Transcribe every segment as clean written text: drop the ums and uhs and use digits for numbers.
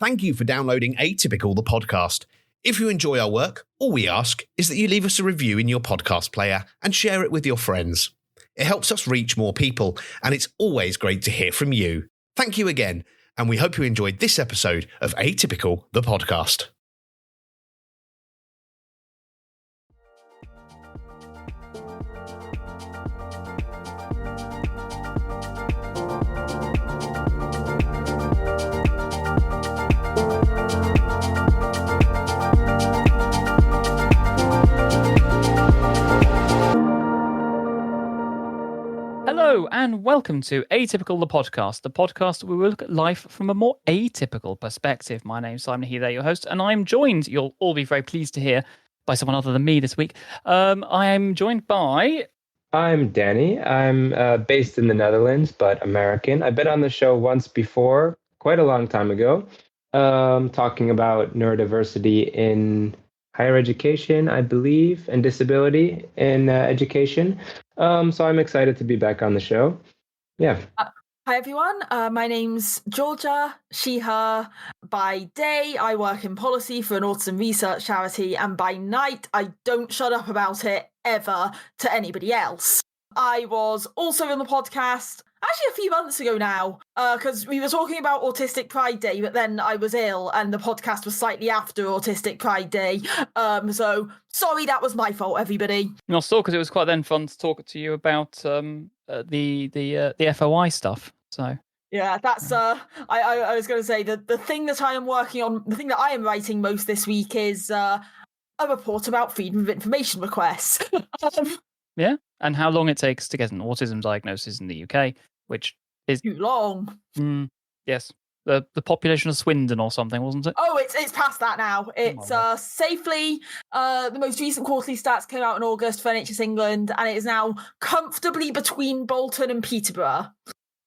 Thank you for downloading Atypical, the podcast. If you enjoy our work, all we ask is that you leave us a review in your podcast player and share it with your friends. It helps us reach more people, and it's always great to hear from you. Thank you again, and we hope you enjoyed this episode of Atypical, the podcast. Hello and welcome to Atypical the podcast where we look at life from a more atypical perspective. My name's Simon Heather, your host, and I'm joined, you'll all be very pleased to hear, by someone other than me this week. I am joined by... I'm Danny. I'm based in the Netherlands, but American. I've been on the show once before, quite a long time ago, talking about neurodiversity in higher education, I believe, and disability in education. So I'm excited to be back on the show. Yeah. Hi, everyone. My name's Georgia, she, her. By day, I work in policy for an autism research charity, and by night, I don't shut up about it ever to anybody else. I was also on the podcast actually a few months ago now, because we were talking about Autistic Pride Day, but then I was ill and the podcast was slightly after Autistic Pride Day. So sorry, that was my fault, everybody. And also because it was quite then fun to talk to you about the FOI stuff. So yeah, that's I was going to say the thing that I am working on, the thing that I am writing most this week is a report about freedom of information requests. Yeah, and how long it takes to get an autism diagnosis in the UK, which is too long. Yes, the population of Swindon or something, wasn't it? Oh, it's past that now. It's safely. The most recent quarterly stats came out in August for NHS England, and it is now comfortably between Bolton and Peterborough.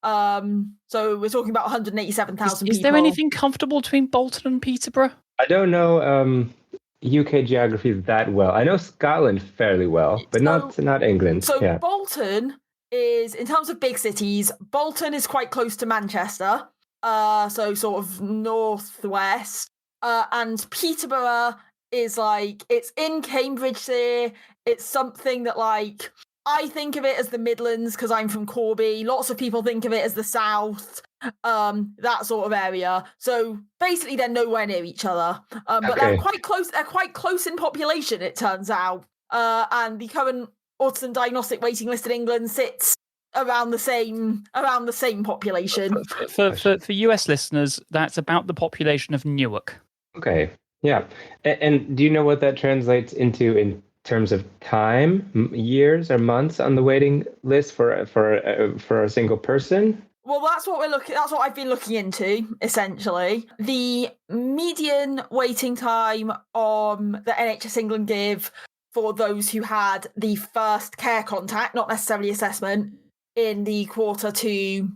So we're talking about 187,000 people. Is there anything comfortable between Bolton and Peterborough? I don't know UK geography that well. I know Scotland fairly well, but not England. So yeah. Bolton is, in terms of big cities, Bolton is quite close to Manchester, so sort of northwest, and Peterborough is like, it's in Cambridgeshire. It's something that, like, I think of it as the Midlands because I'm from Corby. Lots of people think of it as the South, that sort of area. So basically, they're nowhere near each other. But they're quite close. They're quite close in population, it turns out. And the current autism diagnostic waiting list in England sits around the same population. For US listeners, that's about the population of Newark. Okay. Yeah. And do you know what that translates into in terms of time, years or months on the waiting list for a single person? Well, that's what I've been looking into, essentially. The median waiting time the NHS England give for those who had the first care contact, not necessarily assessment, in the quarter to,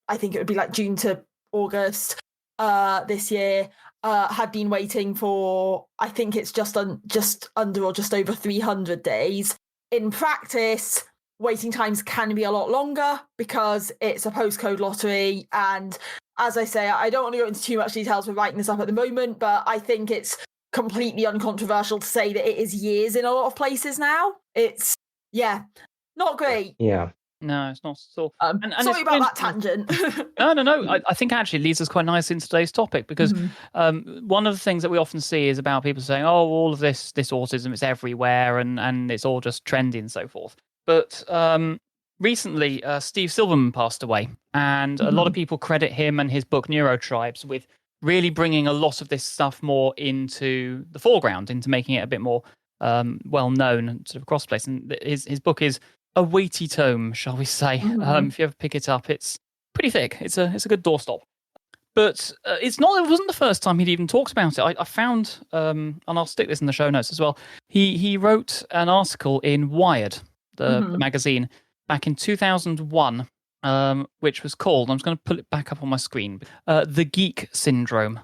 I think it would be like June to August this year, had been waiting for, I think it's just under or just over 300 days. In practice, waiting times can be a lot longer because it's a postcode lottery. And as I say, I don't want to go into too much details. We're writing this up at the moment, but I think it's completely uncontroversial to say that it is years in a lot of places now. It's, not great. Yeah. No, it's not at all. And sorry about that tangent. No. I think actually it leads us quite nicely into today's topic because one of the things that we often see is about people saying, oh, all of this autism, it's everywhere and it's all just trendy and so forth. But recently, Steve Silberman passed away, and a lot of people credit him and his book Neurotribes with really bringing a lot of this stuff more into the foreground, into making it a bit more well-known and sort of cross-place. And his book is a weighty tome, shall we say. If you ever pick it up, it's pretty thick. It's a good doorstop. But it wasn't the first time he'd even talked about it. I found, and I'll stick this in the show notes as well, he wrote an article in Wired, the magazine, back in 2001, which was called, I'm just going to pull it back up on my screen, The Geek Syndrome.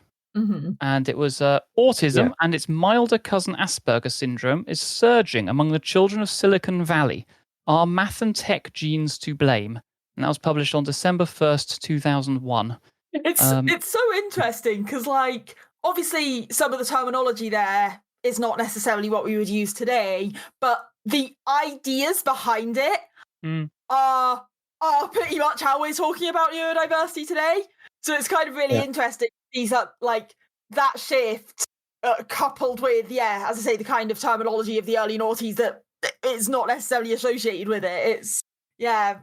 And it was autism and its milder cousin Asperger's syndrome is surging among the children of Silicon Valley. Are math and tech genes to blame? And that was published on December 1st, 2001. It's so interesting because, like, obviously some of the terminology there is not necessarily what we would use today, but the ideas behind it are pretty much how we're talking about neurodiversity today. So it's kind of really interesting. These are like that shift coupled with, as I say, the kind of terminology of the early noughties that is not necessarily associated with it. It's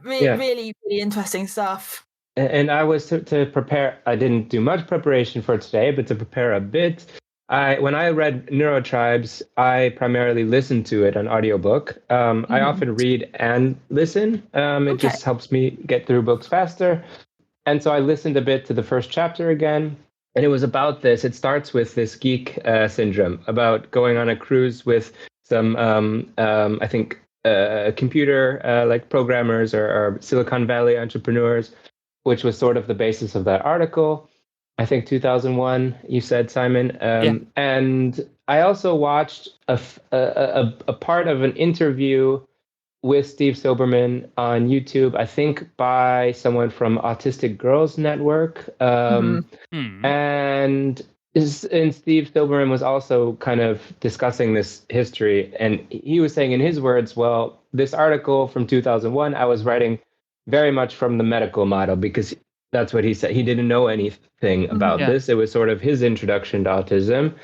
really, really interesting stuff. And I was to prepare. I didn't do much preparation for today, but to prepare a bit, when I read Neurotribes, I primarily listened to it on audiobook. I often read and listen. It just helps me get through books faster. And so I listened a bit to the first chapter again, and it was about this. It starts with this geek syndrome, about going on a cruise with some, I think, computer like programmers or Silicon Valley entrepreneurs, which was sort of the basis of that article. I think 2001, you said, Simon. And I also watched a part of an interview with Steve Silberman on YouTube, I think by someone from Autistic Girls Network. And Steve Silberman was also kind of discussing this history. And he was saying in his words, well, this article from 2001, I was writing very much from the medical model, because that's what he said. He didn't know anything about this. It was sort of his introduction to autism.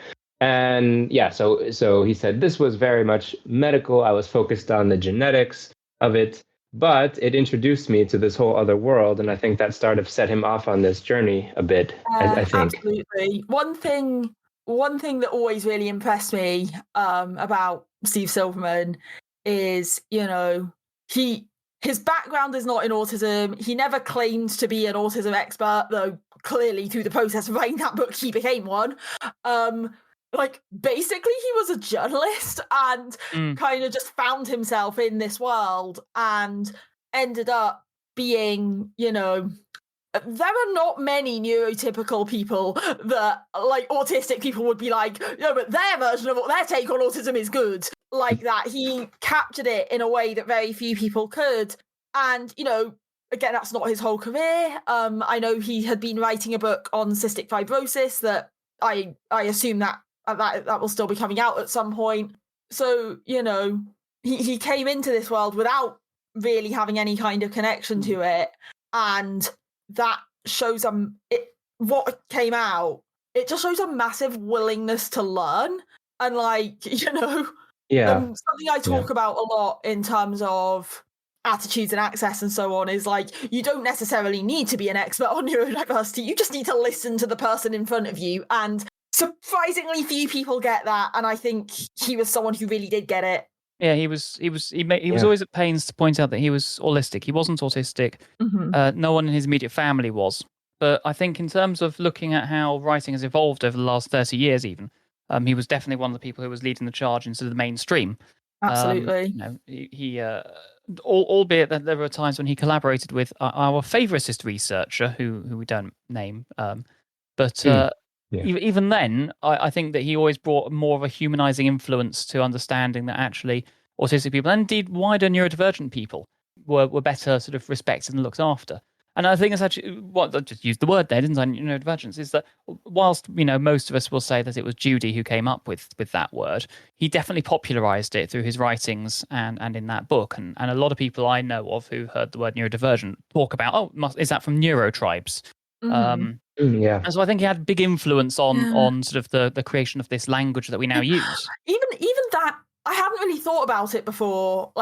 And so he said this was very much medical. I was focused on the genetics of it, but it introduced me to this whole other world. And I think that sort of set him off on this journey a bit, I think. Absolutely. One thing that always really impressed me about Steve Silberman is, his background is not in autism. He never claimed to be an autism expert, though clearly through the process of writing that book, he became one. Basically, he was a journalist and kind of just found himself in this world and ended up being, there are not many neurotypical people that, like, autistic people would be like, but their version of their take on autism is good. Like that. He captured it in a way that very few people could. And, again, that's not his whole career. I know he had been writing a book on cystic fibrosis that I assume that will still be coming out at some point. So, he came into this world without really having any kind of connection to it. And that shows what came out. It just shows a massive willingness to learn. And something I talk about a lot in terms of attitudes and access and so on is you don't necessarily need to be an expert on neurodiversity. You just need to listen to the person in front of you. And surprisingly few people get that. And I think he was someone who really did get it. Yeah, he was always at pains to point out that he was autistic. He wasn't autistic. No one in his immediate family was. But I think in terms of looking at how writing has evolved over the last 30 years even, he was definitely one of the people who was leading the charge into the mainstream. Absolutely. Albeit that there were times when he collaborated with our favoritist researcher, who we don't name. Even then, I think that he always brought more of a humanizing influence to understanding that actually autistic people, and indeed wider neurodivergent people, were better sort of respected and looked after. And I think it's actually, I just used the word there, didn't I? Neurodivergence is that whilst, most of us will say that it was Judy who came up with that word, he definitely popularized it through his writings and in that book. And a lot of people I know of who heard the word neurodivergent talk about, is that from Neurotribes? And so I think he had a big influence on sort of the creation of this language that we now use. Even that, I hadn't really thought about it before.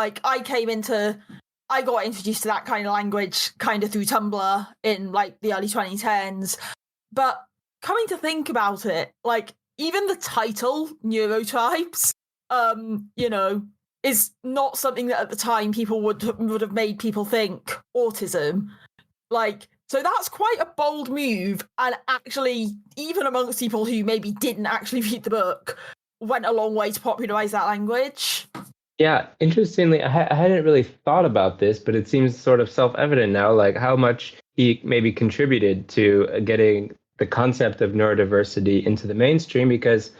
I got introduced to that kind of language kind of through Tumblr in the early 2010s. But coming to think about it, even the title Neurotribes, is not something that at the time people would have made people think autism. So that's quite a bold move, and actually, even amongst people who maybe didn't actually read the book, went a long way to popularize that language. Yeah, interestingly, I hadn't really thought about this, but it seems sort of self-evident now, how much he maybe contributed to getting the concept of neurodiversity into the mainstream, because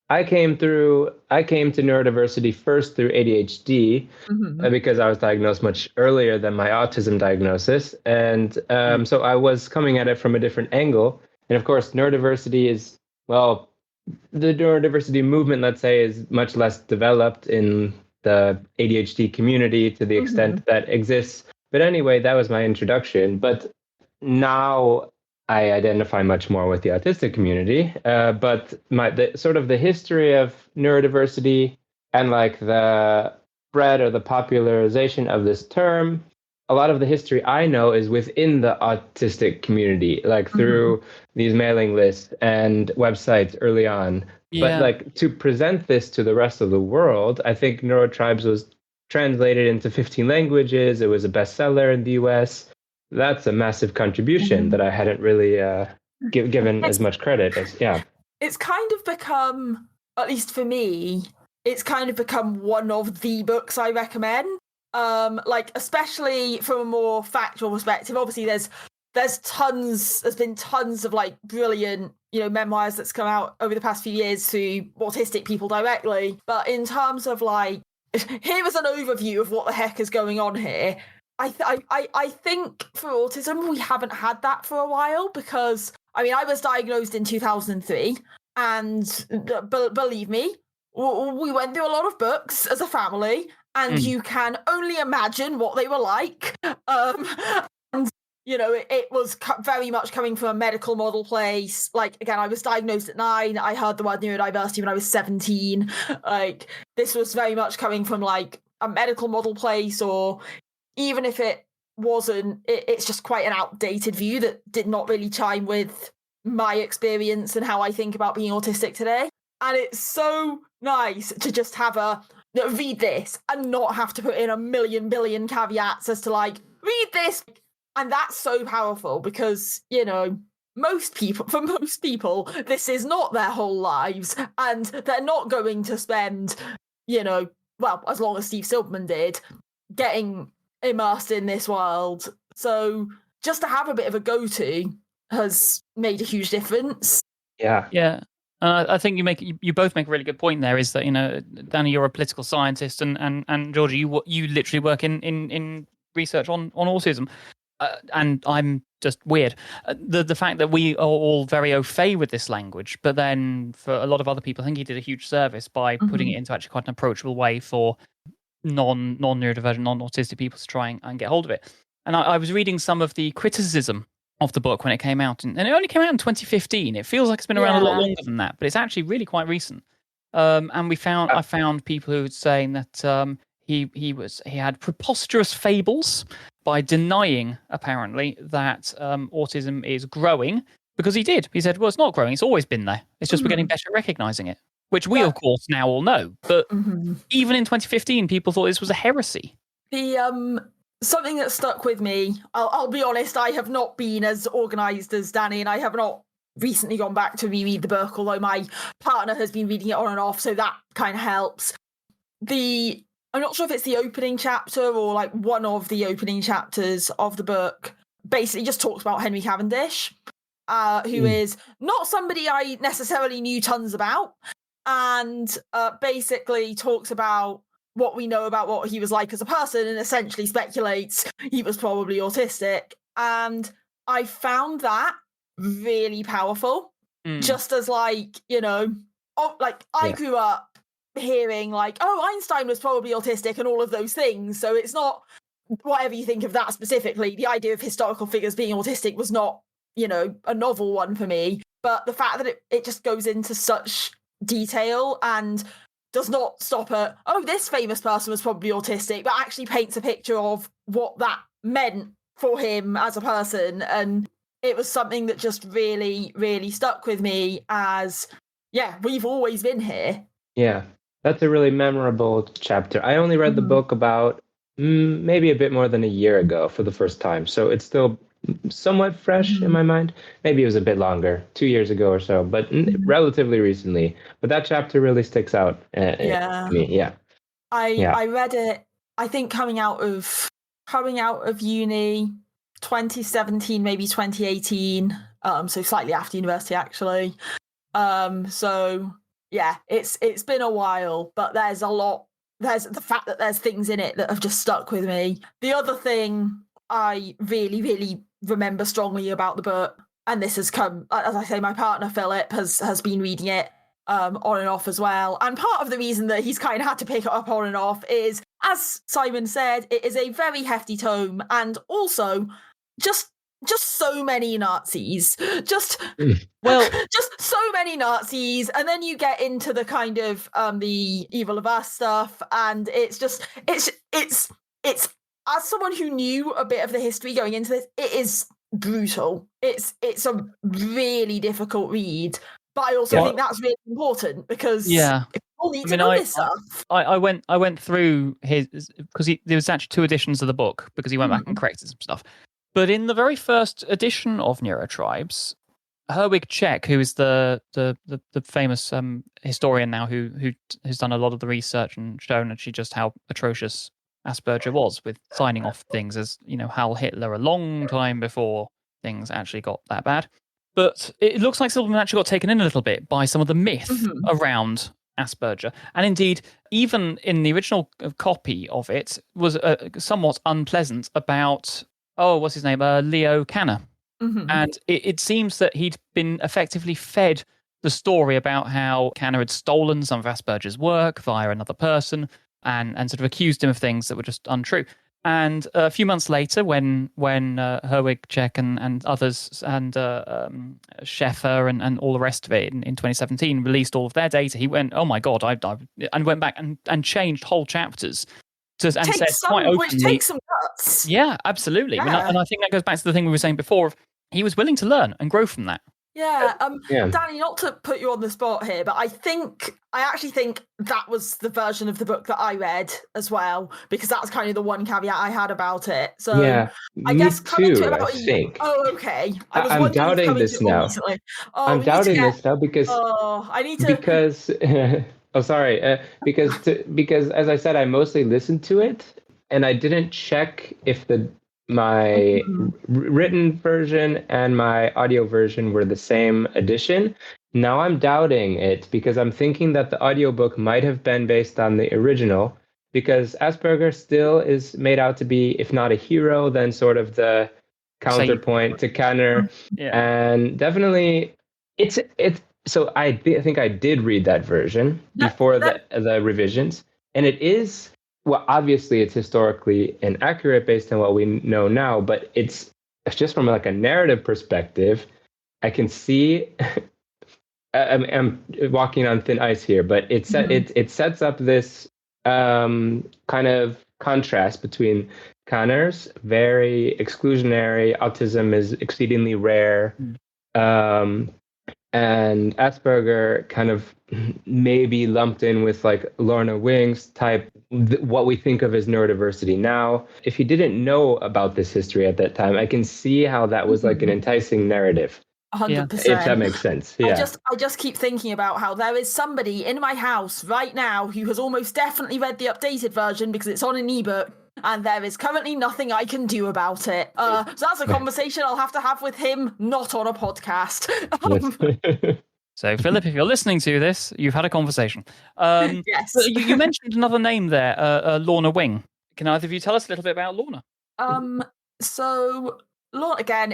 I came to neurodiversity first through ADHD because I was diagnosed much earlier than my autism diagnosis. And so I was coming at it from a different angle. And of course, neurodiversity is, well, the neurodiversity movement, let's say, is much less developed in the ADHD community to the extent that exists. But anyway, that was my introduction. But now I identify much more with the autistic community, but the history of neurodiversity and like the spread or the popularization of this term, a lot of the history I know is within the autistic community, like through these mailing lists and websites early on. Yeah. But like to present this to the rest of the world, I think Neurotribes was translated into 15 languages. It was a bestseller in the US. That's a massive contribution that I hadn't really given as much credit as, It's kind of become, at least for me, it's kind of become one of the books I recommend. Like, especially from a more factual perspective. Obviously, there's been tons of like brilliant, memoirs that's come out over the past few years to autistic people directly. But in terms of like, here is an overview of what the heck is going on here. I think for autism, we haven't had that for a while because, I mean, I was diagnosed in 2003 and believe me, we went through a lot of books as a family and you can only imagine what they were like. And, it was very much coming from a medical model place. Like, again, I was diagnosed at 9. I heard the word neurodiversity when I was 17. Like, this was very much coming from like a medical model place, or even if it wasn't, it's just quite an outdated view that did not really chime with my experience and how I think about being autistic today. And it's so nice to just have read this and not have to put in a million billion caveats as to like, read this. And that's so powerful because, for most people, this is not their whole lives and they're not going to spend, as long as Steve Silberman did, getting immersed in this world. So just to have a bit of a go-to has made a huge difference. Yeah. I think you both make a really good point there, is that, Danny, you're a political scientist and Georgie, you literally work in research on autism. And I'm just weird. The fact that we are all very au fait with this language, but then for a lot of other people, I think he did a huge service by putting it into actually quite an approachable way for non-neurodivergent, non-autistic people to try and get hold of it. And I was reading some of the criticism of the book when it came out, and it only came out in 2015. It feels like it's been around a lot longer than that, but it's actually really quite recent. And I found people who were saying that he had preposterous fables by denying, apparently, that autism is growing, because he did. He said, well, it's not growing. It's always been there. It's just we're getting better at recognizing it, which we, of course, now all know. But even in 2015, people thought this was a heresy. The something that stuck with me, I'll be honest, I have not been as organised as Danny, and I have not recently gone back to reread the book, although my partner has been reading it on and off, so that kind of helps. I'm not sure if it's the opening chapter or like one of the opening chapters of the book, basically just talks about Henry Cavendish, who is not somebody I necessarily knew tons about, and basically talks about what we know about what he was like as a person and essentially speculates he was probably autistic. And I found that really powerful, just as I grew up hearing like, oh, Einstein was probably autistic and all of those things. So it's not, whatever you think of that specifically, the idea of historical figures being autistic was not, a novel one for me. But the fact that it just goes into such detail and does not stop at, oh, this famous person was probably autistic, but actually paints a picture of what that meant for him as a person. And it was something that just really, really stuck with me as, we've always been here. Yeah. That's a really memorable chapter. I only read the book about maybe a bit more than a year ago for the first time. So it's still somewhat fresh in my mind. Maybe it was a bit longer, 2 years ago or so, but relatively recently. But that chapter really sticks out to me. Yeah. I read it, I think coming out of uni, 2017, maybe 2018. So slightly after university, actually. So it's been a while, but there's a lot. There's the fact that there's things in it that have just stuck with me. The other thing I really, really remember strongly about the book, and this has come, as I say, my partner Philip has been reading it on and off as well. And part of the reason that he's kind of had to pick it up on and off is, as Simon said, it is a very hefty tome, and also just so many Nazis. Just so many Nazis, and then you get into the kind of the Evil of Us stuff, and it's as someone who knew a bit of the history going into this, it is brutal. It's a really difficult read. But I also think that's really important because people need to know this stuff. I went through his, because there was actually 2 editions of the book, because he went back and corrected some stuff. But in the very first edition of Neurotribes, Herwig Czech, who is the famous historian now, who has done a lot of the research and shown actually just how atrocious Asperger was, with signing off things as, Heil Hitler a long time before things actually got that bad. But it looks like Silberman actually got taken in a little bit by some of the myth around Asperger. And indeed, even in the original copy of it, was somewhat unpleasant about, what's his name? Leo Kanner. And it seems that he'd been effectively fed the story about how Kanner had stolen some of Asperger's work via another person and sort of accused him of things that were just untrue. And a few months later, when Herwig Czech and others and Scheffer and all the rest of it in 2017 released all of their data, he went, "Oh my God!" and went back and changed whole chapters and said quite openly, which takes some guts. Yeah, absolutely. Yeah. And I think that goes back to the thing we were saying before. He was willing to learn and grow from that. Yeah, Danny, not to put you on the spot here, but I actually think that was the version of the book that I read as well, because that's kind of the one caveat I had about it. So I guess coming to it about I think. Oh, okay. I'm doubting this now. I'm doubting this now because I need to because because as I said, I mostly listened to it and I didn't check if my written version and my audio version were the same edition. Now I'm doubting it because I'm thinking that the audiobook might have been based on the original, because Asperger still is made out to be, if not a hero, then sort of the counterpoint to Kanner. And definitely it's so I think I did read that version before the revisions, and it is, well, obviously it's historically inaccurate based on what we know now, but it's just from like a narrative perspective, I can see I'm walking on thin ice here, but it sets up this kind of contrast between Kanner's very exclusionary, autism is exceedingly rare, and Asperger kind of maybe lumped in with like Lorna Wing's type, what we think of as neurodiversity now. If you didn't know about this history at that time, I can see how that was like an enticing narrative. 100%. If that makes sense. Yeah. I just keep thinking about how there is somebody in my house right now who has almost definitely read the updated version because it's on an ebook, and there is currently nothing I can do about it. So that's a conversation I'll have to have with him, not on a podcast. So, Philip, if you're listening to this, you've had a conversation. Yes. You mentioned another name there, Lorna Wing. Can either of you tell us a little bit about Lorna? So, Lorna, again,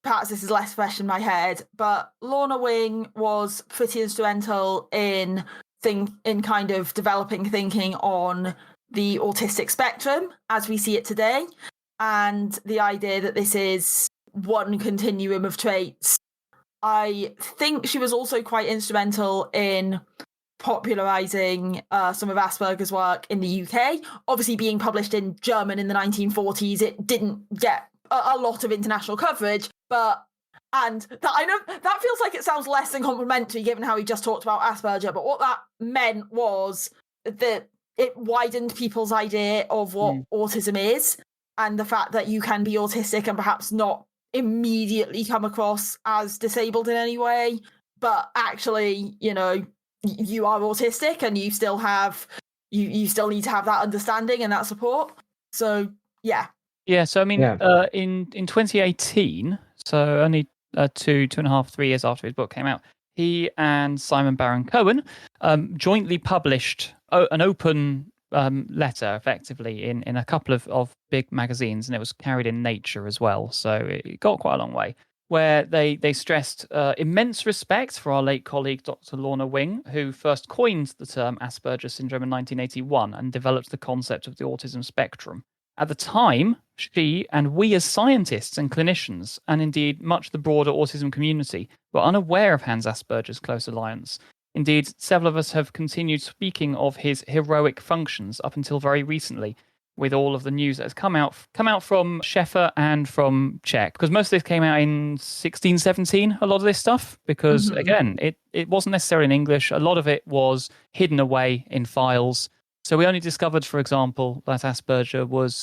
perhaps this is less fresh in my head, but Lorna Wing was pretty instrumental in kind of developing thinking on the autistic spectrum as we see it today, and the idea that this is one continuum of traits. I think she was also quite instrumental in popularizing some of Asperger's work in the UK. Obviously, being published in German in the 1940s, it didn't get a lot of international coverage, and that, I know that feels like it sounds less than complimentary given how we just talked about Asperger, but what that meant was that it widened people's idea of what autism is, and the fact that you can be autistic and perhaps not immediately come across as disabled in any way, but actually, you are autistic and you still need to have that understanding and that support. So so I mean, in 2018, so only 2.5, 3 years after his book came out, he and Simon Baron-Cohen jointly published an open letter, effectively, in a couple of big magazines, and it was carried in Nature as well, so it got quite a long way, where they stressed immense respect for our late colleague Dr. Lorna Wing, who first coined the term Asperger's syndrome in 1981 and developed the concept of the autism spectrum. At the time, she and we as scientists and clinicians, and indeed much the broader autism community, were unaware of Hans Asperger's close alliance. Indeed, several of us have continued speaking of his heroic functions up until very recently, with all of the news that has come out from Sheffer and from Czech, because most of this came out in 16, 17, a lot of this stuff, because again, it wasn't necessarily in English. A lot of it was hidden away in files. So we only discovered, for example, that Asperger was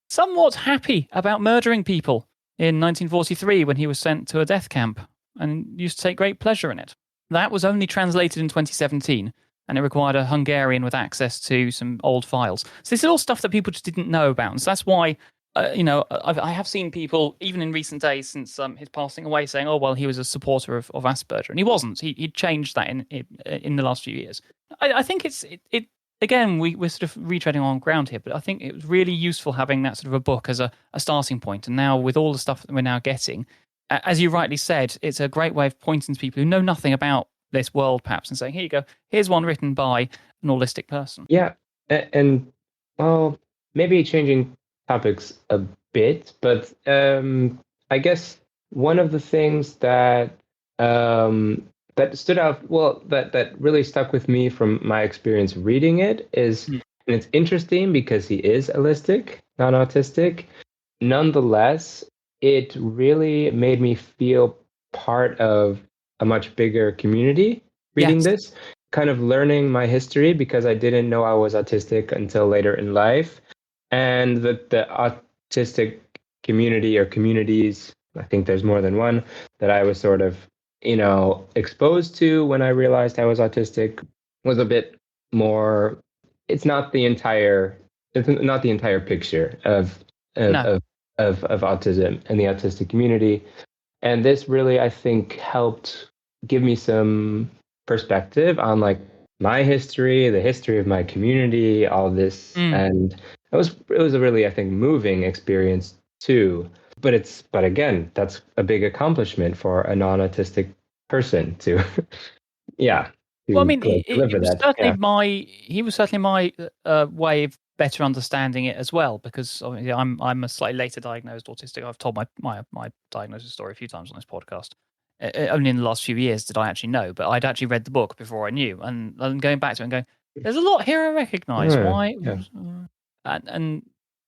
somewhat happy about murdering people in 1943 when he was sent to a death camp and used to take great pleasure in it. That was only translated in 2017, and it required a Hungarian with access to some old files. So this is all stuff that people just didn't know about. And so that's why, I have seen people, even in recent days since his passing away, saying, oh, well, he was a supporter of Asperger. And he wasn't. He'd changed that in the last few years. I think it again, we're sort of retreading on ground here, but I think it was really useful having that sort of a book as a starting point. And now with all the stuff that we're now getting, as you rightly said, it's a great way of pointing to people who know nothing about this world, perhaps, and saying, here you go, here's one written by an autistic person. Yeah, and well, maybe changing topics a bit, but I guess one of the things that that stood out, well, that really stuck with me from my experience reading it is, and it's interesting because he is allistic, non-autistic. Nonetheless, it really made me feel part of a much bigger community reading this, kind of learning my history, because I didn't know I was autistic until later in life. And the autistic community or communities, I think there's more than one, that I was sort of exposed to when I realized I was autistic was a bit more. It's not the entire picture of autism and the autistic community. And this really, I think, helped give me some perspective on like my history, the history of my community, all this, and it was a really, I think, moving experience too. But again, that's a big accomplishment for a non-autistic person to, yeah. Well, I mean, he was certainly my way of better understanding it as well, because obviously I'm a slightly later diagnosed autistic. I've told my diagnosis story a few times on this podcast. Only in the last few years did I actually know, but I'd actually read the book before I knew, and going back to it and going, there's a lot here I recognise. Why? Yeah.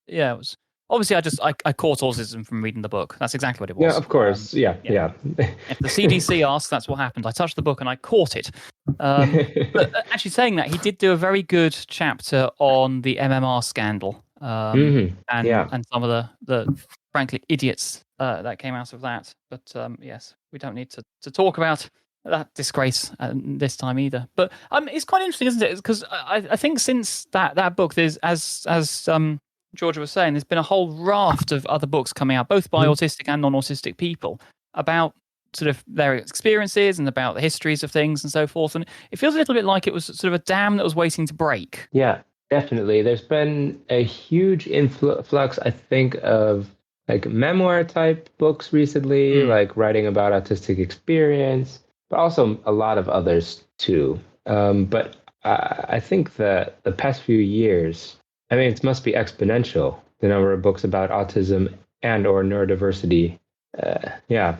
Yeah, it was. Obviously, I caught autism from reading the book. That's exactly what it was. Yeah, of course. Yeah. If the CDC asks, that's what happened. I touched the book and I caught it. But actually, saying that, he did do a very good chapter on the MMR scandal and some of the frankly idiots that came out of that. But yes, we don't need to talk about that disgrace this time either. But it's quite interesting, isn't it? Because I think since that book, there's as Georgia was saying, there's been a whole raft of other books coming out, both by autistic and non-autistic people, about sort of their experiences and about the histories of things and so forth. And it feels a little bit like it was sort of a dam that was waiting to break. Yeah, definitely. There's been a huge influx, I think, of like memoir type books recently, like writing about autistic experience, but also a lot of others too. But I think that the past few years, I mean, it must be exponential, the number of books about autism and or neurodiversity. Yeah,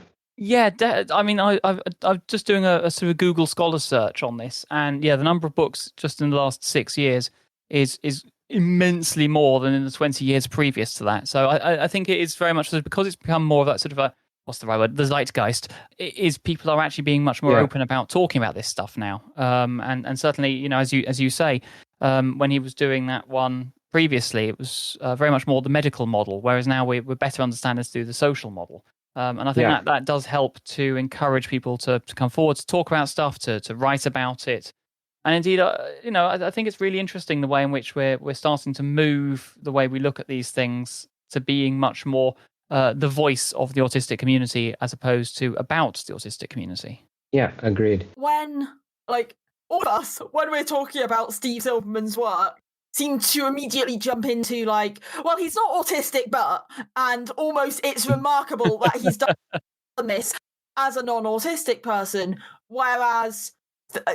I mean, I'm just doing a sort of Google Scholar search on this, and the number of books just in the last 6 years is immensely more than in the 20 years previous to that. So I think it is very much because it's become more of that sort of a, what's the right word? The zeitgeist. People are actually being much more open about talking about this stuff now. And certainly, as you say, when he was doing that one previously, it was very much more the medical model, whereas now we're better understanding through the social model. And I think that does help to encourage people to come forward, to talk about stuff, to write about it. And indeed, I think it's really interesting the way in which we're starting to move the way we look at these things to being much more the voice of the autistic community as opposed to about the autistic community. Yeah, agreed. When, like, all of us, when we're talking about Steve Silberman's work, seem to immediately jump into, like, well, he's not autistic, but, and almost it's remarkable that he's done this as a non-autistic person, whereas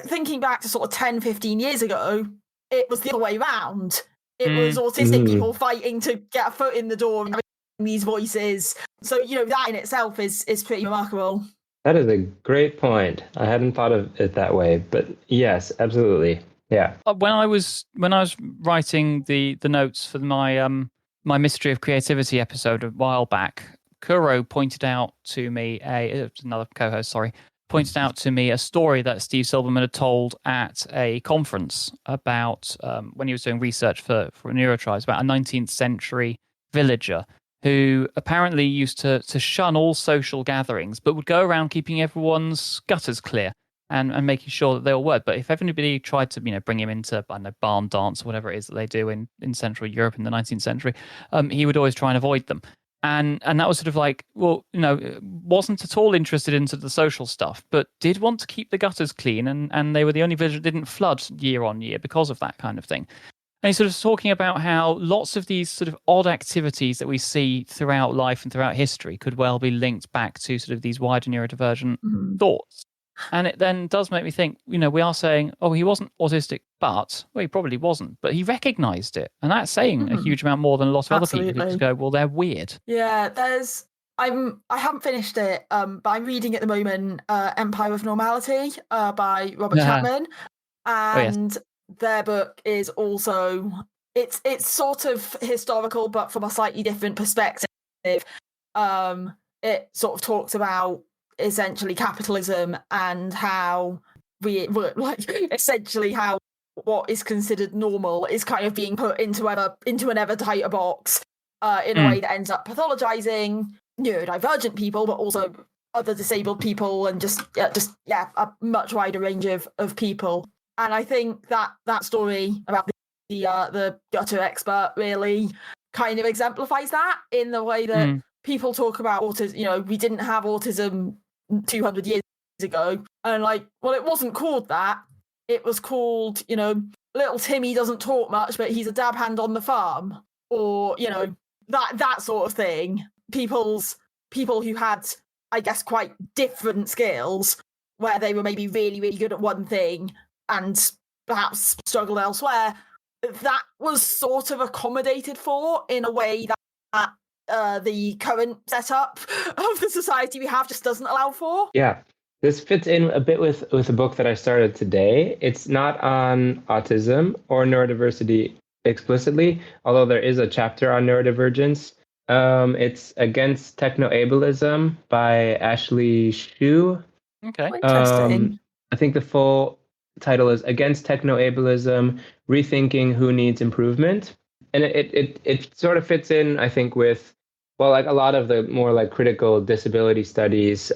thinking back to sort of 10, 15 years ago, it was the other way around. It was autistic people fighting to get a foot in the door and having these voices. So, that in itself is pretty remarkable. That is a great point. I hadn't thought of it that way, but yes, absolutely. Yeah. When I was writing the notes for my my Mystery of Creativity episode a while back, Kuro pointed out to me another co-host, pointed out to me a story that Steve Silberman had told at a conference about when he was doing research for Neurotribes, about a 19th century villager who apparently used to shun all social gatherings, but would go around keeping everyone's gutters clear and making sure that they all worked. But if anybody tried to, bring him into, I don't know, barn dance or whatever it is that they do in Central Europe in the 19th century, he would always try and avoid them. And that was sort of like, well, wasn't at all interested into the social stuff, but did want to keep the gutters clean. And they were the only village that didn't flood year on year because of that kind of thing. And he's sort of talking about how lots of these sort of odd activities that we see throughout life and throughout history could well be linked back to sort of these wider neurodivergent thoughts. And it then does make me think, we are saying, oh, he wasn't autistic, but, well, he probably wasn't, but he recognized it. And that's saying a huge amount more than a lot of other people who just go, well, they're weird. Yeah, I haven't finished it, but I'm reading at the moment Empire of Normality by Robert Chapman. And their book is also, it's sort of historical, but from a slightly different perspective. It sort of talks about essentially capitalism and how essentially how what is considered normal is kind of being put into an ever tighter box in a way that ends up pathologizing neurodivergent people, but also other disabled people and just a much wider range of people. And I think that story about the gutter expert really kind of exemplifies that in the way that people talk about autism. We didn't have autism 200 years ago, and it wasn't called that. It was called, little Timmy doesn't talk much, but he's a dab hand on the farm, or that sort of thing. People who had, I guess, quite different skills, where they were maybe really, really good at one thing and perhaps struggled elsewhere, that was sort of accommodated for in a way that the current setup of the society we have just doesn't allow for. Yeah, this fits in a bit with a book that I started today. It's not on autism or neurodiversity explicitly, although there is a chapter on neurodivergence. It's Against Techno-Ableism by Ashley Shue. Okay. Interesting. I think the full title is Against Techno-Ableism, Rethinking Who Needs Improvement. And it sort of fits in, I think, with, a lot of the more critical disability studies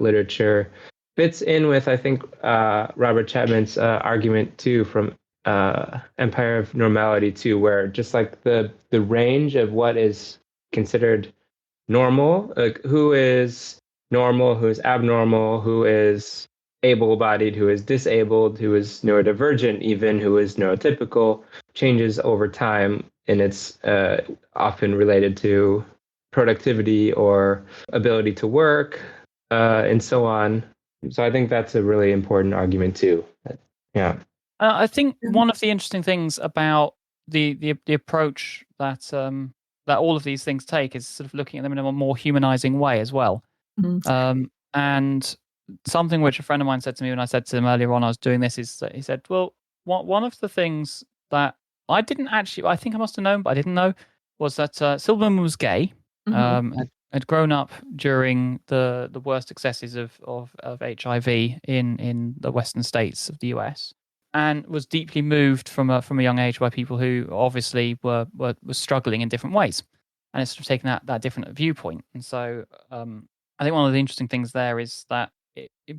literature fits in with, I think, Robert Chapman's argument too from Empire of Normality too, where just the range of what is considered normal, who is normal, who is abnormal, who is able-bodied, who is disabled, who is neurodivergent, even who is neurotypical, changes over time, and it's often related to productivity or ability to work, and so on. So I think that's a really important argument too. Yeah. I think one of the interesting things about the approach that all of these things take is sort of looking at them in a more humanizing way as well. And something which a friend of mine said to me when I said to him earlier on I was doing this is that he said, well, one of the things that I think I must have known, but I didn't know, was that Silberman was gay, had grown up during the worst excesses of HIV in the western states of the US, and was deeply moved from a young age by people who obviously were struggling in different ways, and it's sort of taken that different viewpoint. And so I think one of the interesting things there is that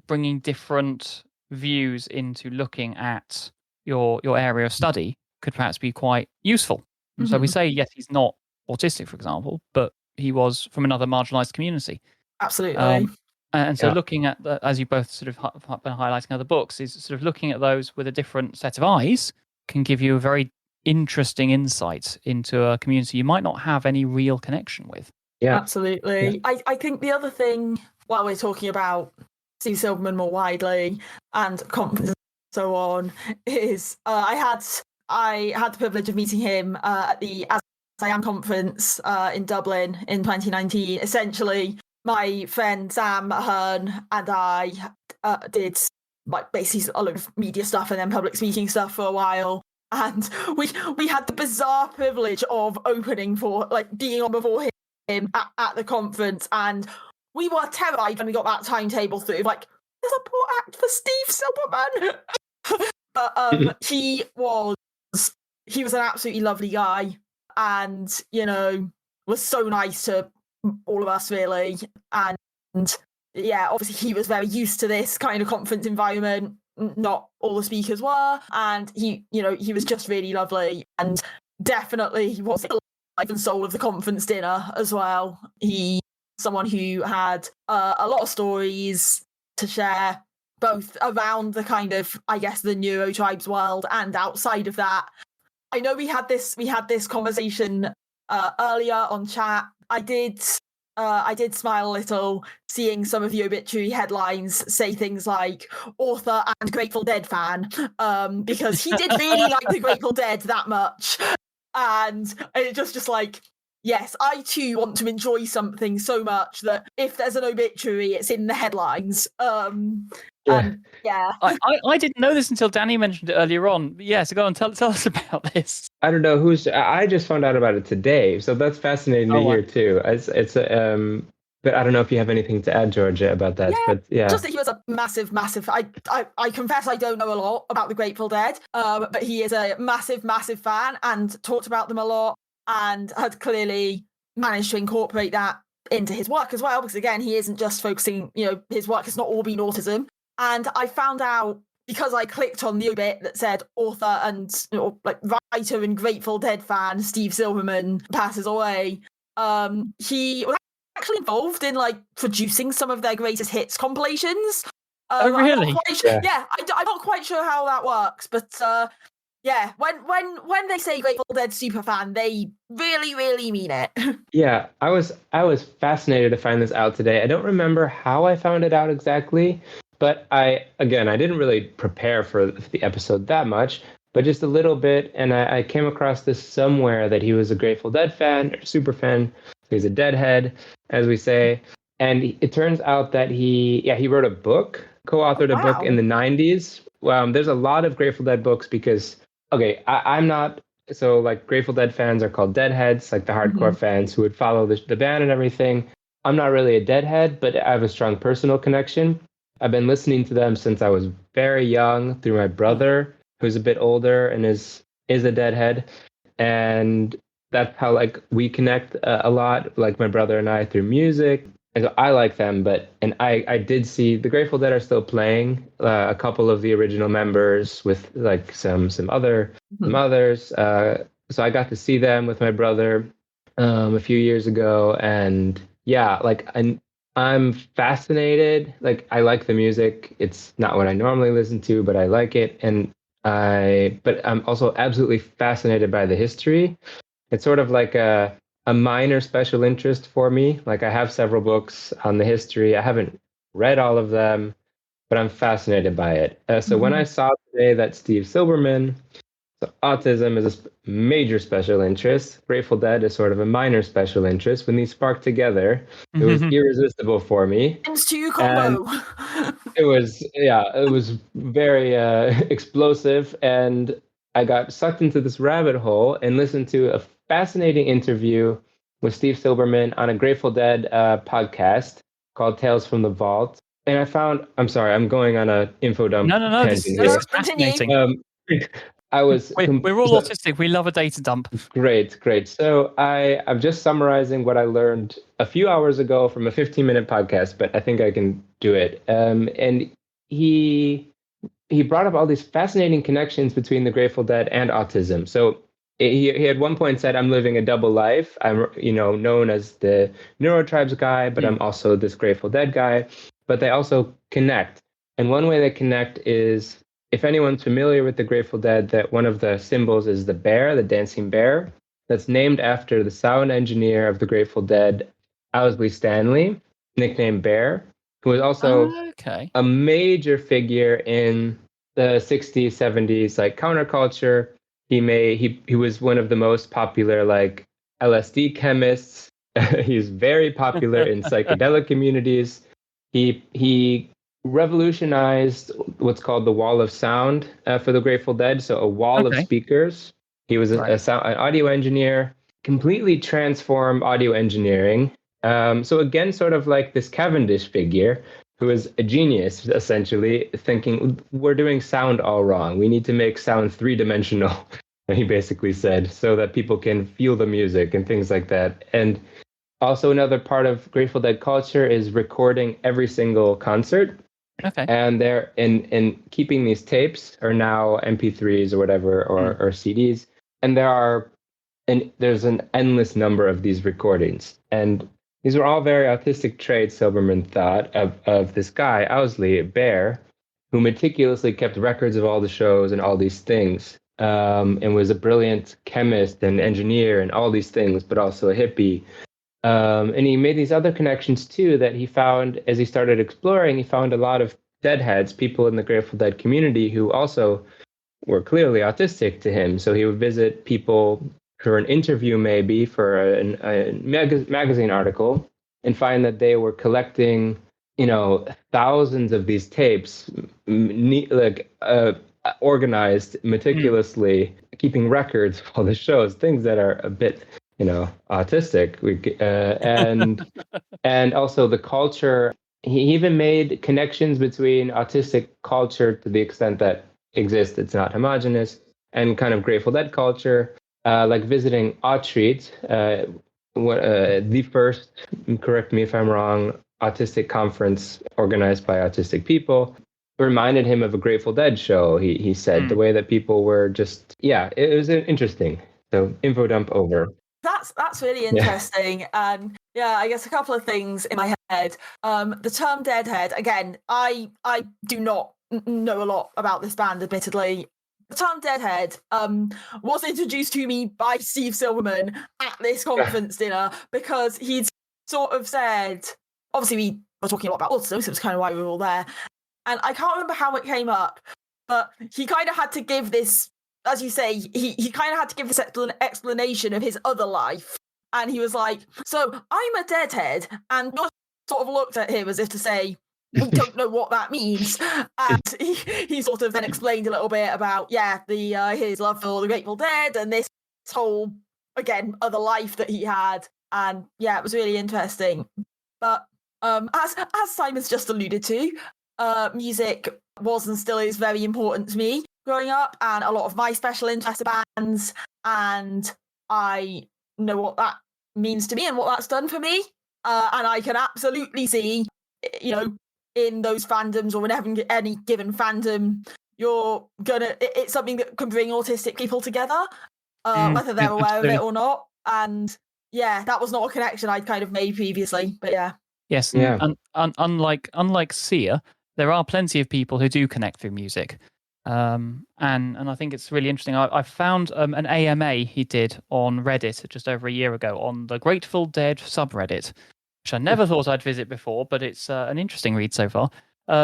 bringing different views into looking at your area of study could perhaps be quite useful. And so we say, yes, he's not autistic, for example, but he was from another marginalized community. Absolutely. And so looking at, as you both sort of have been highlighting other books, is sort of looking at those with a different set of eyes can give you a very interesting insight into a community you might not have any real connection with. Yeah, absolutely. Yeah. I think the other thing, while we're talking about Steve Silberman more widely and conferences and so on, is I had the privilege of meeting him at the As I Am conference in Dublin in 2019. Essentially, my friend Sam Hearn and I did like basically a lot of media stuff and then public speaking stuff for a while. And we had the bizarre privilege of opening for, like, being on before him at the conference, and we were terrified when we got that timetable through. Like, there's a poor act for Steve Silberman. But he was an absolutely lovely guy, and was so nice to all of us, really. And yeah, obviously he was very used to this kind of conference environment. Not all the speakers were, and he was just really lovely, and definitely he was the life and soul of the conference dinner as well. He someone who had a lot of stories to share, both around the kind of, I guess, the neurotribes world and outside of that. I know we had this conversation earlier on chat. I did smile a little seeing some of the obituary headlines say things like author and Grateful Dead fan, because he did really like the Grateful Dead that much. And it just like, yes, I too want to enjoy something so much that if there's an obituary, it's in the headlines. Yeah. I didn't know this until Danny mentioned it earlier on. Yeah, so go on, tell us about this. I don't know I just found out about it today, so that's fascinating to hear too. It's but I don't know if you have anything to add, Georgia, about that. Yeah, but yeah, just that he was a massive. I confess I don't know a lot about the Grateful Dead, but he is a massive fan and talked about them a lot, and had clearly managed to incorporate that into his work as well. Because again, he isn't just focusing. His work has not all been autism. And I found out, because I clicked on the obit that said author and writer and Grateful Dead fan Steve Silberman passes away. He was actually involved in producing some of their greatest hits compilations. Oh, really? I'm not quite sure how that works, but yeah, when they say Grateful Dead superfan, they really, really mean it. Yeah, I was fascinated to find this out today. I don't remember how I found it out exactly. But I didn't really prepare for the episode that much, but just a little bit. And I came across this somewhere that he was a Grateful Dead fan, or super fan. So he's a Deadhead, as we say. And it turns out that he wrote a book, co-authored a book in the 90s. There's a lot of Grateful Dead books because, I'm not, so Grateful Dead fans are called Deadheads, the hardcore fans who would follow the band and everything. I'm not really a Deadhead, but I have a strong personal connection. I've been listening to them since I was very young through my brother, who's a bit older and is a Deadhead. And that's how we connect a lot, my brother and I, through music. And so I like them, and I did see the Grateful Dead are still playing, a couple of the original members with some others. So I got to see them with my brother a few years ago, and yeah, I'm fascinated. I like the music. It's not what I normally listen to, but I like it. But I'm also absolutely fascinated by the history. It's sort of like a minor special interest for me. I have several books on the history. I haven't read all of them, but I'm fascinated by it. So when I saw today that Steve Silberman, so autism is a major special interest. Grateful Dead is sort of a minor special interest. When these sparked together, it was irresistible for me. Into combo. It was very explosive, and I got sucked into this rabbit hole and listened to a fascinating interview with Steve Silberman on a Grateful Dead podcast called Tales from the Vault. And I found, I'm sorry, I'm going on an info dump. No, this is fascinating. We're all autistic. We love a data dump. Great. So I'm just summarizing what I learned a few hours ago from a 15-minute podcast, but I think I can do it. And he brought up all these fascinating connections between the Grateful Dead and autism. So he at one point said, I'm living a double life. I'm known as the neurotribes guy, but I'm also this Grateful Dead guy. but they also connect. And one way they connect is, if anyone's familiar with the Grateful Dead, that one of the symbols is the bear, the dancing bear, that's named after the sound engineer of the Grateful Dead, Owsley Stanley, nicknamed Bear, who was also a major figure in the 60s, 70s, like counterculture. He was one of the most popular like LSD chemists. He's very popular in psychedelic communities. He revolutionized what's called the wall of sound for the Grateful Dead. So a wall of speakers. He was an audio engineer, completely transformed audio engineering. So again, sort of like this Cavendish figure who is a genius, essentially, thinking we're doing sound all wrong. We need to make sound three-dimensional, he basically said, so that people can feel the music and things like that. And also another part of Grateful Dead culture is recording every single concert. And they're in keeping these tapes, or now MP3s or whatever, or CDs. And there's an endless number of these recordings. And these were all very autistic traits, Silberman thought, of this guy, Owsley Bear, who meticulously kept records of all the shows and all these things, and was a brilliant chemist and engineer and all these things, but also a hippie. And he made these other connections, too, that he found as he started exploring. He found a lot of Deadheads, people in the Grateful Dead community, who also were clearly autistic to him. So he would visit people for an interview, maybe for a magazine article, and find that they were collecting, thousands of these tapes, organized meticulously, keeping records of all the shows, things that are a bit, autistic. And also the culture. He even made connections between autistic culture, to the extent that exists, it's not homogenous, and kind of Grateful Dead culture. Like visiting Autist, the first, correct me if I'm wrong, autistic conference organized by autistic people, reminded him of a Grateful Dead show. He said the way that people were just, it was interesting. So info dump over. That's really interesting. And I guess a couple of things in my head. The term Deadhead, again, I do not know a lot about this band, admittedly. The term Deadhead was introduced to me by Steve Silberman at this conference dinner, because he'd sort of said, obviously we were talking a lot about autism, so it was kind of why we were all there. And I can't remember how it came up, but he kind of had to give this, as you say, he kind of had to give this explanation of his other life. And he was like, so I'm a Deadhead. And we sort of looked at him as if to say, we don't know what that means. And he sort of then explained a little bit about, his love for the Grateful Dead and this whole, again, other life that he had. And it was really interesting. But as Simon's just alluded to, music was and still is very important to me growing up, and a lot of my special interest bands, and I know what that means to me and what that's done for me. And I can absolutely see, in those fandoms, or whenever any given fandom, it's something that can bring autistic people together, whether they're aware of it or not. And that was not a connection I'd kind of made previously, but Yes, and unlike Sia, there are plenty of people who do connect through music. And I think it's really interesting. I found an AMA he did on Reddit just over a year ago on the Grateful Dead subreddit, which I never thought I'd visit before, but it's an interesting read so far,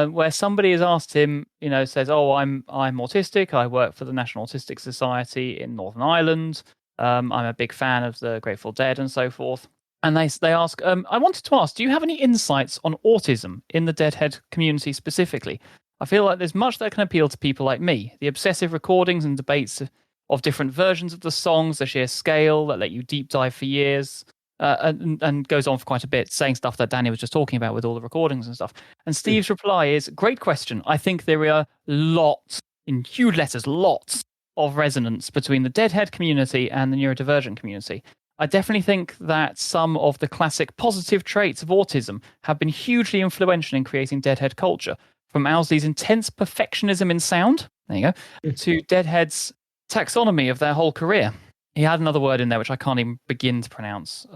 where somebody has asked him, says, I'm autistic, I work for the National Autistic Society in Northern Ireland, I'm a big fan of the Grateful Dead and so forth. And they ask, I wanted to ask, do you have any insights on autism in the Deadhead community specifically? I feel like there's much that can appeal to people like me. The obsessive recordings and debates of different versions of the songs, the sheer scale that let you deep dive for years, and goes on for quite a bit, saying stuff that Danny was just talking about with all the recordings and stuff. And Steve's reply is, great question. I think there are lots, in huge letters, lots of resonance between the Deadhead community and the neurodivergent community. I definitely think that some of the classic positive traits of autism have been hugely influential in creating Deadhead culture, from Owsley's intense perfectionism in sound, there you go, to Deadhead's taxonomy of their whole career. He had another word in there which I can't even begin to pronounce.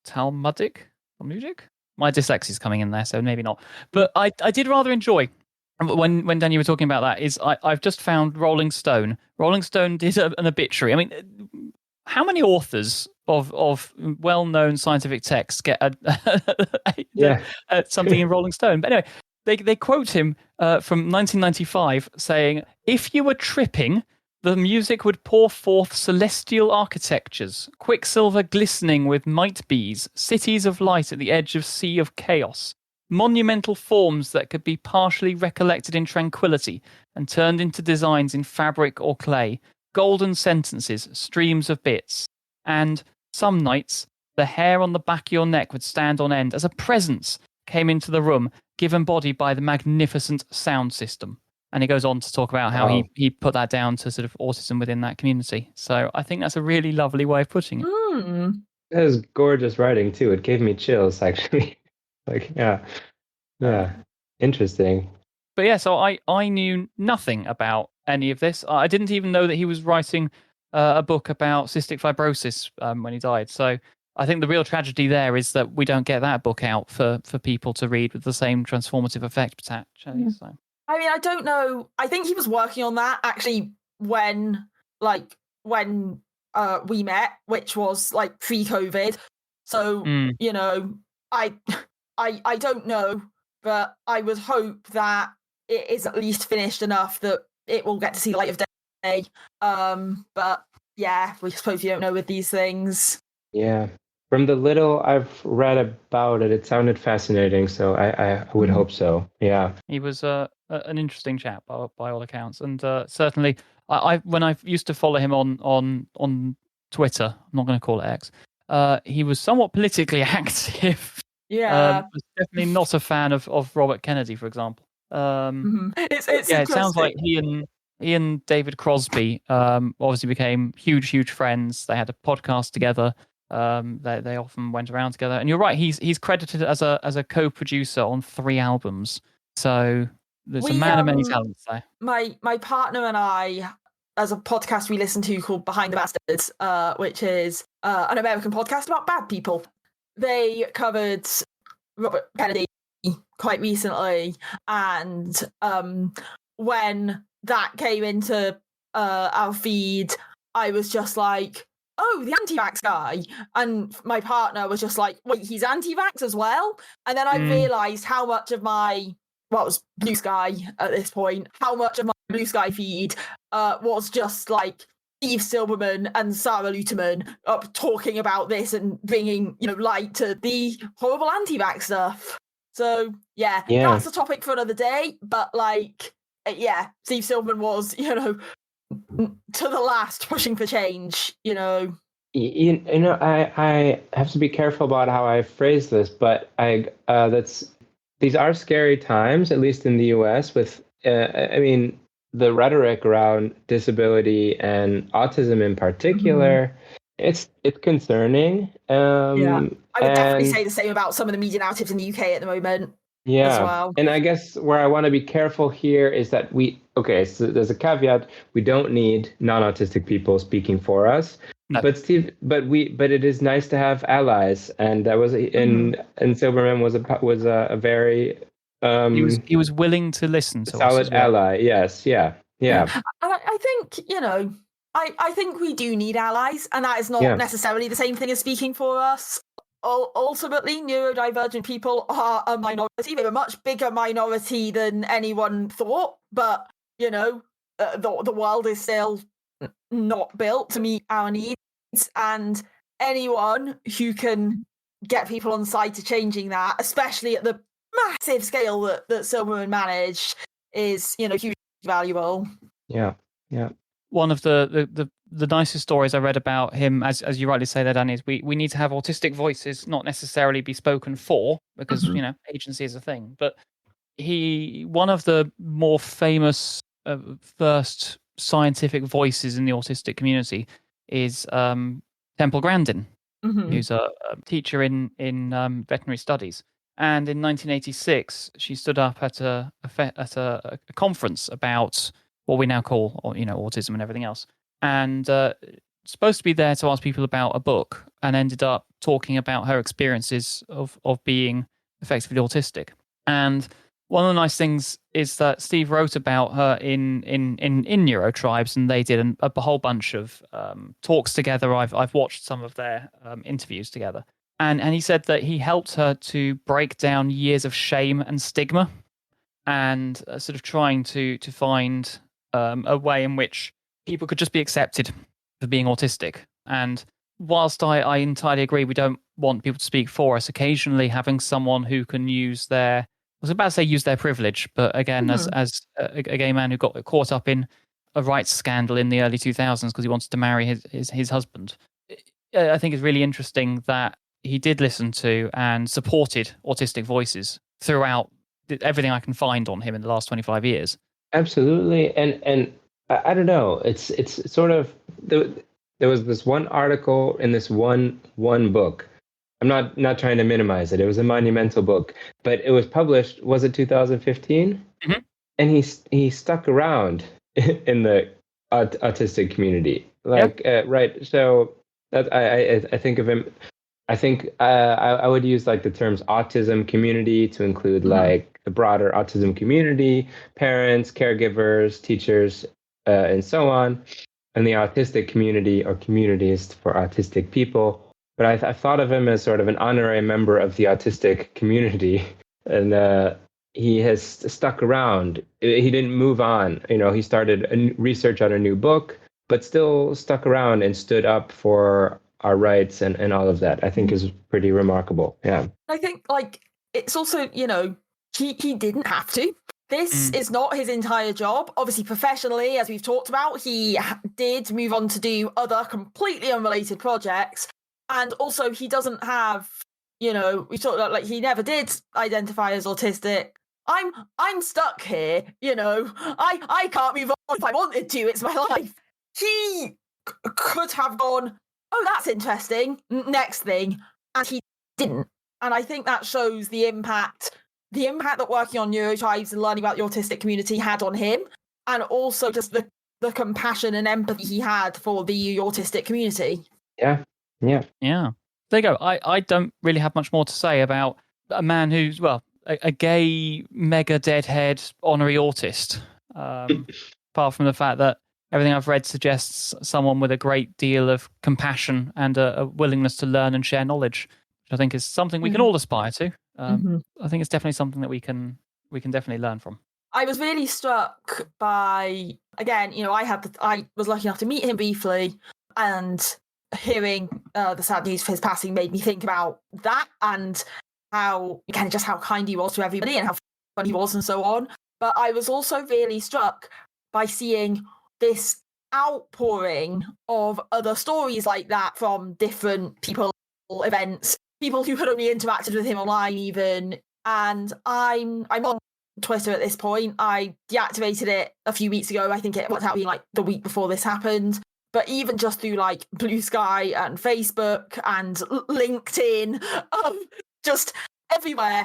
Talmudic? my dyslexia is coming in there, so maybe not. But I did rather enjoy when Dan, you were talking about that. Is I've just found Rolling Stone. Rolling Stone did an obituary. I mean, how many authors of well-known scientific texts get something in Rolling Stone? But anyway, they quote him from 1995 saying, "If you were tripping, the music would pour forth celestial architectures, quicksilver glistening with might bees, cities of light at the edge of sea of chaos, monumental forms that could be partially recollected in tranquility and turned into designs in fabric or clay, golden sentences, streams of bits. And some nights, the hair on the back of your neck would stand on end as a presence came into the room, given body by the magnificent sound system." And he goes on to talk about how he put that down to sort of autism within that community. So I think that's a really lovely way of putting it. That was gorgeous writing too. It gave me chills, actually. Interesting. But yeah, so I knew nothing about any of this. I didn't even know that he was writing a book about cystic fibrosis when he died. So I think the real tragedy there is that we don't get that book out for people to read with the same transformative effect potentially. So. I mean, I don't know. I think he was working on that actually when we met, which was like pre-COVID. So you know, I don't know, but I would hope that it is at least finished enough that it will get to see the light of day. But yeah, we suppose you don't know with these things. Yeah. From the little I've read about it, it sounded fascinating, so I would hope so. Yeah. He was an interesting chap by all accounts, and certainly I when I used to follow him on Twitter, I'm not going to call it X, he was somewhat politically active. Yeah. Was definitely not a fan of Robert Kennedy, for example. It's it sounds like he and David Crosby obviously became huge friends. They had a podcast together. They often went around together, and you're right. He's credited as a co-producer on 3 albums. So there's a man of many talents there. My partner and I, as a podcast we listen to called Behind the Bastards, which is an American podcast about bad people. They covered Robert Kennedy quite recently, and when that came into our feed, I was just like, "Oh, the anti-vax guy," and my partner was just like, "Wait, he's anti-vax as well?" And then I realised how much of my was Blue Sky at this point, how much of my Blue Sky feed was just like Steve Silberman and Sarah Luterman up talking about this and bringing light to the horrible anti-vax stuff. So yeah, that's a topic for another day. But Steve Silberman was to the last pushing for change. I have to be careful about how I phrase this, but these are scary times, at least in the US, with the rhetoric around disability and autism in particular. It's concerning. I would definitely say the same about some of the media narratives in the UK at the moment. Yeah, as well. And I guess where I want to be careful here is that so there's a caveat: we don't need non-autistic people speaking for us. No. But it is nice to have allies, and that was and Silberman was a very he was willing to listen to solid us as well. ally. Yes, yeah. I think I think we do need allies, and that is not necessarily the same thing as speaking for us. Ultimately, neurodivergent people are a minority. They're a much bigger minority than anyone thought, but the world is still not built to meet our needs, and anyone who can get people on side to changing that, especially at the massive scale that Silberman managed, is hugely valuable. Yeah. One of the nicest stories I read about him, as you rightly say there, Danny, is we need to have autistic voices not necessarily be spoken for, because agency is a thing, but one of the more famous first scientific voices in the autistic community is Temple Grandin, who's a teacher in veterinary studies. And in 1986, she stood up at a conference about what we now call autism and everything else, and supposed to be there to ask people about a book, and ended up talking about her experiences of being effectively autistic. And one of the nice things is that Steve wrote about her in Neurotribes, and they did a whole bunch of talks together. I've watched some of their interviews together, and he said that he helped her to break down years of shame and stigma, and sort of trying to find a way in which people could just be accepted for being autistic. And whilst I entirely agree, we don't want people to speak for us. Occasionally, having someone who can use their use their privilege, but again, as a gay man who got caught up in a rights scandal in the early 2000s because he wanted to marry his husband, I think it's really interesting that he did listen to and supported autistic voices throughout everything I can find on him in the last 25 years. Absolutely, and I don't know. It's sort of there was this one article in this one book. I'm not trying to minimize it. It was a monumental book, but it was published. Was it 2015? Mm-hmm. And he stuck around in the autistic community, like right. So that I think of him. I think I would use like the terms autism community to include like the broader autism community, parents, caregivers, teachers, and so on, and the autistic community or communities for autistic people. But I thought of him as sort of an honorary member of the autistic community, and he has stuck around. He didn't move on. He started research on a new book, but still stuck around and stood up for our rights and all of that. I think is pretty remarkable. Yeah. I think like it's also, he didn't have to. This is not his entire job. Obviously, professionally, as we've talked about, he did move on to do other completely unrelated projects. And also, he doesn't have, we talked about, like, he never did identify as autistic. I'm stuck here, I can't move on if I wanted to. It's my life. He could have gone, oh, that's interesting, next thing. And he didn't. And I think that shows the impact that working on Neurotribes and learning about the autistic community had on him. And also just the compassion and empathy he had for the autistic community. Yeah. Yeah. There you go. I don't really have much more to say about a man who's, well, a gay mega deadhead honorary autist. Apart from the fact that everything I've read suggests someone with a great deal of compassion and a willingness to learn and share knowledge, which I think is something we can all aspire to. I think it's definitely something that we can definitely learn from. I was really struck by, again, I was lucky enough to meet him briefly, and hearing the sad news for his passing made me think about that and how kind he was to everybody and how fun he was and so on. But I was also really struck by seeing this outpouring of other stories like that from different people, events, people who had only interacted with him online even. And I'm on Twitter at this point. I deactivated it a few weeks ago. I think it worked out being like the week before this happened. But even just through like Blue Sky and Facebook and LinkedIn, just everywhere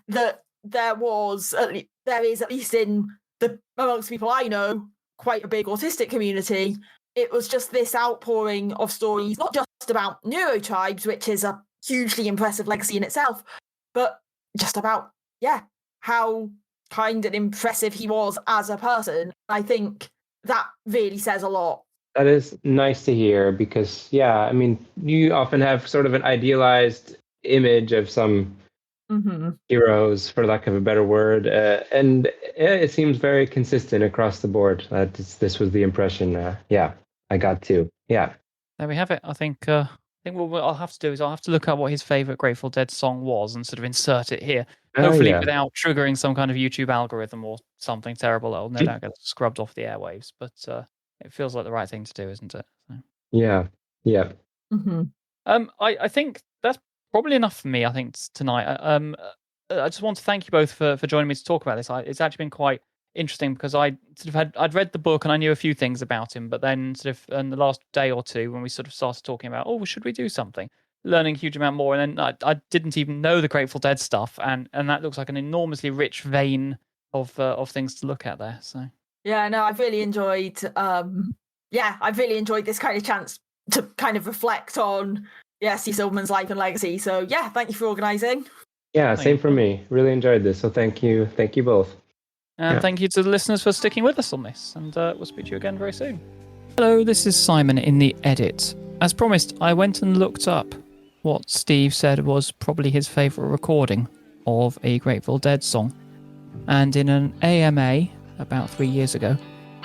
that there is, at least in amongst people I know, quite a big autistic community. It was just this outpouring of stories, not just about Neurotribes, which is a hugely impressive legacy in itself, but just about, how kind and impressive he was as a person. I think that really says a lot. That is nice to hear because, you often have sort of an idealized image of some heroes, for lack of a better word, and it seems very consistent across the board. This was the impression. I got too. Yeah. There we have it. I think what I'll have to do is I'll have to look up what his favorite Grateful Dead song was and sort of insert it here. Hopefully without triggering some kind of YouTube algorithm or something terrible that'll no doubt get scrubbed off the airwaves. But it feels like the right thing to do, isn't it? So. Yeah. I think that's probably enough for me, I think, tonight. I just want to thank you both for joining me to talk about this. It's actually been quite interesting because I'd read the book and I knew a few things about him, but then sort of in the last day or two when we sort of started talking about, should we do something? Learning a huge amount more, and then I didn't even know the Grateful Dead stuff, and that looks like an enormously rich vein of things to look at there. So I've really enjoyed this kind of chance to kind of reflect on Steve Silberman's life and legacy. So thank you for organising. Yeah, same for me. Really enjoyed this. So thank you both. And thank you to the listeners for sticking with us on this. And we'll speak to you again very soon. Hello, this is Simon in the edit. As promised, I went and looked up what Steve said was probably his favourite recording of a Grateful Dead song. And in an AMA about 3 years ago,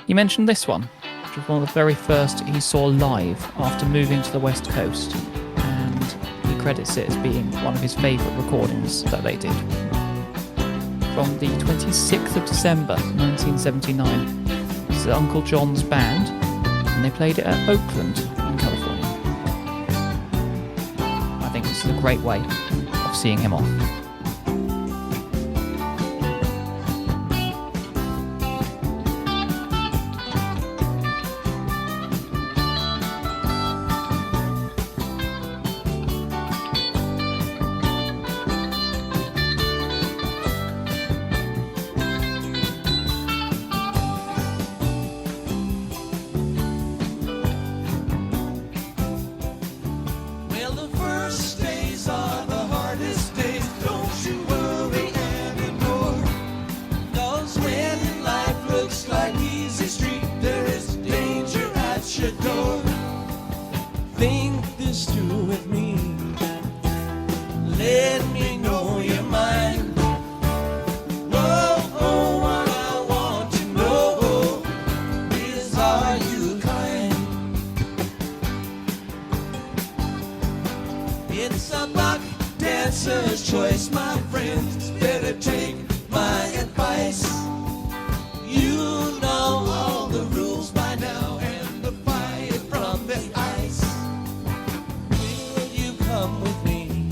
he mentioned this one, which was one of the very first he saw live after moving to the West Coast. And he credits it as being one of his favourite recordings that they did. From the 26th of December 1979. This is Uncle John's band, and they played it at Oakland in California. I think this is a great way of seeing him off. Choice, my friends, better take my advice. You know all the rules by now and the fire from the ice. Will you come with me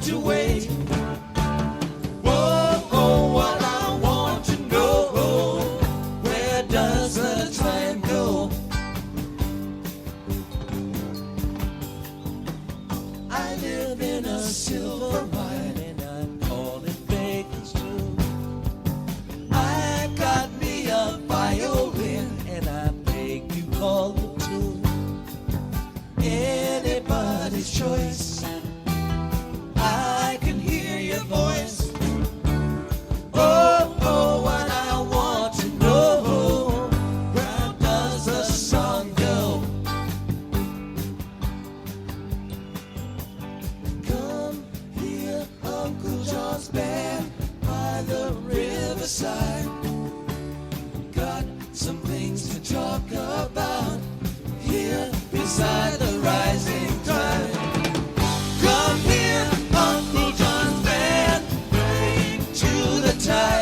to wait. Whoa, oh, what I want to know, where does the time go? I live in a silver mine and I'm calling Vegas too. I got me a violin and I beg you call the tune. Anybody's choice. I can hear your voice. Oh, oh, what I want to know, where does the song go? Come hear Uncle John's band by the riverside. Got some things to talk about here beside the rising tide. Come here, Uncle John's band, bring to the tide.